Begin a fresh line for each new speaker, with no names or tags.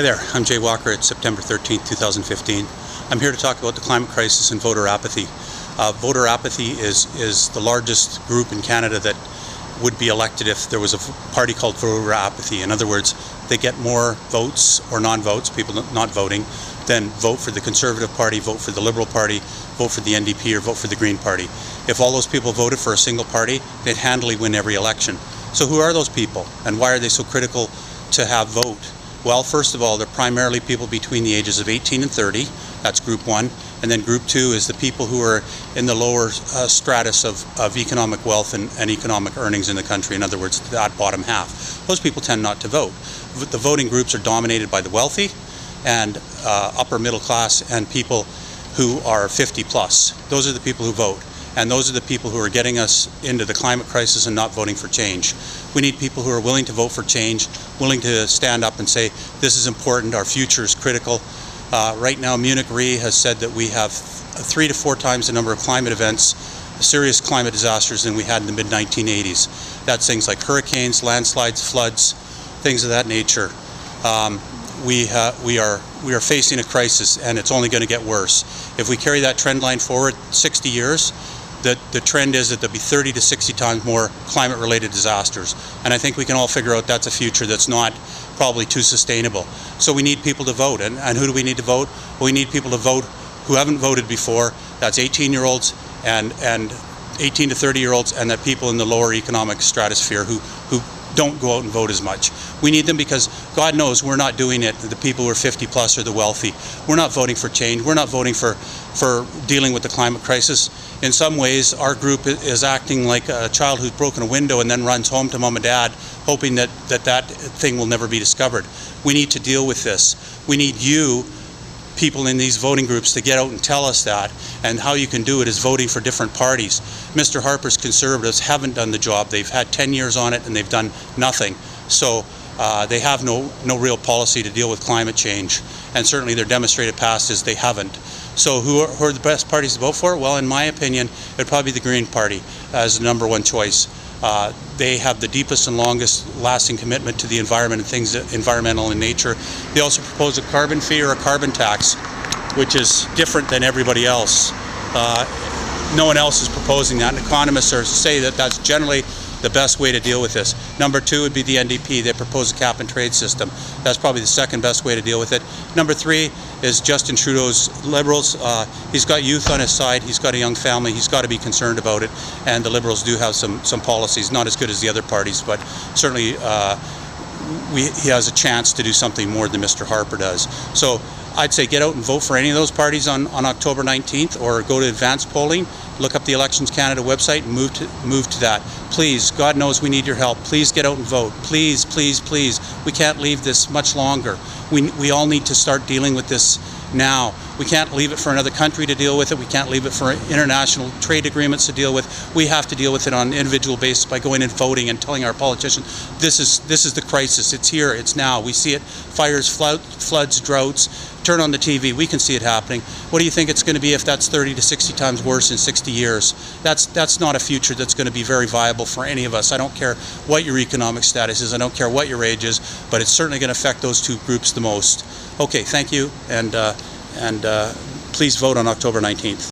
Hi there, I'm Jay Walker at September 13th, 2015. I'm here to talk about the climate crisis and voter apathy. Voter apathy is the largest group in Canada that would be elected if there was a party called voter apathy. In other words, they get more votes or non-votes, people not voting, than vote for the Conservative Party, vote for the Liberal Party, vote for the NDP, or vote for the Green Party. If all those people voted for a single party, they'd handily win every election. So who are those people, and why are they so critical to have vote? Well, first of all, they're primarily people between the ages of 18 and 30. That's group one. And then group two is the people who are in the lower stratus of economic wealth and economic earnings in the country. In other words, that bottom half. Those people tend not to vote. The voting groups are dominated by the wealthy and upper middle class and people who are 50 plus. Those are the people who vote. And those are the people who are getting us into the climate crisis and not voting for change. We need people who are willing to vote for change, willing to stand up and say, this is important, our future is critical. Right now, Munich Re has said that we have 3 to 4 times the number of climate events, serious climate disasters than we had in the mid-1980s. That's things like hurricanes, landslides, floods, things of that nature. We are facing a crisis, and it's only going to get worse. If we carry that trend line forward 60 years, the trend is that there'll be 30 to 60 times more climate-related disasters. And I think we can all figure out that's a future that's not probably too sustainable. So we need people to vote. And who do we need to vote? Well, we need people to vote who haven't voted before. That's 18-year-olds and 18 to 30-year-olds, and that people in the lower economic stratosphere who don't go out and vote as much. We need them because God knows we're not doing it, the people who are 50 plus or the wealthy. We're not voting for change. We're not voting for dealing with the climate crisis. In some ways, our group is acting like a child who's broken a window and then runs home to mom and dad, hoping that thing will never be discovered. We need to deal with this. We need you, people in these voting groups, to get out and tell us that, and how you can do it is voting for different parties. Mr. Harper's Conservatives haven't done the job. They've had 10 years on it and they've done nothing. So they have no real policy to deal with climate change, and certainly their demonstrated past is they haven't. So who are the best parties to vote for? Well, in my opinion, it would probably be the Green Party as the #1 choice. They have the deepest and longest lasting commitment to the environment and things environmental in nature. They also propose a carbon fee or a carbon tax, which is different than everybody else. No one else is proposing that, and economists say that that's generally the best way to deal with this. Number 2 would be the NDP. They propose a cap and trade system. That's probably the second best way to deal with it. Number 3 is Justin Trudeau's Liberals. He's got youth on his side. He's got a young family. He's got to be concerned about it. And the Liberals do have some policies, not as good as the other parties, but certainly he has a chance to do something more than Mr. Harper does. So I'd say get out and vote for any of those parties on October 19th, or go to advanced polling, look up the Elections Canada website and move to that. Please, God knows we need your help. Please get out and vote. Please, please, please. We can't leave this much longer. We all need to start dealing with this now. We can't leave it for another country to deal with it. We can't leave it for international trade agreements to deal with. We have to deal with it on an individual basis by going and voting and telling our politicians, this is the crisis. It's here. It's now. We see it. Fires, floods, droughts. Turn on the TV. We can see it happening. What do you think it's going to be if that's 30 to 60 times worse in 60 years? That's not a future that's going to be very viable for any of us. I don't care what your economic status is. I don't care what your age is, but it's certainly going to affect those two groups the most. Okay, thank you, and please vote on October 19th.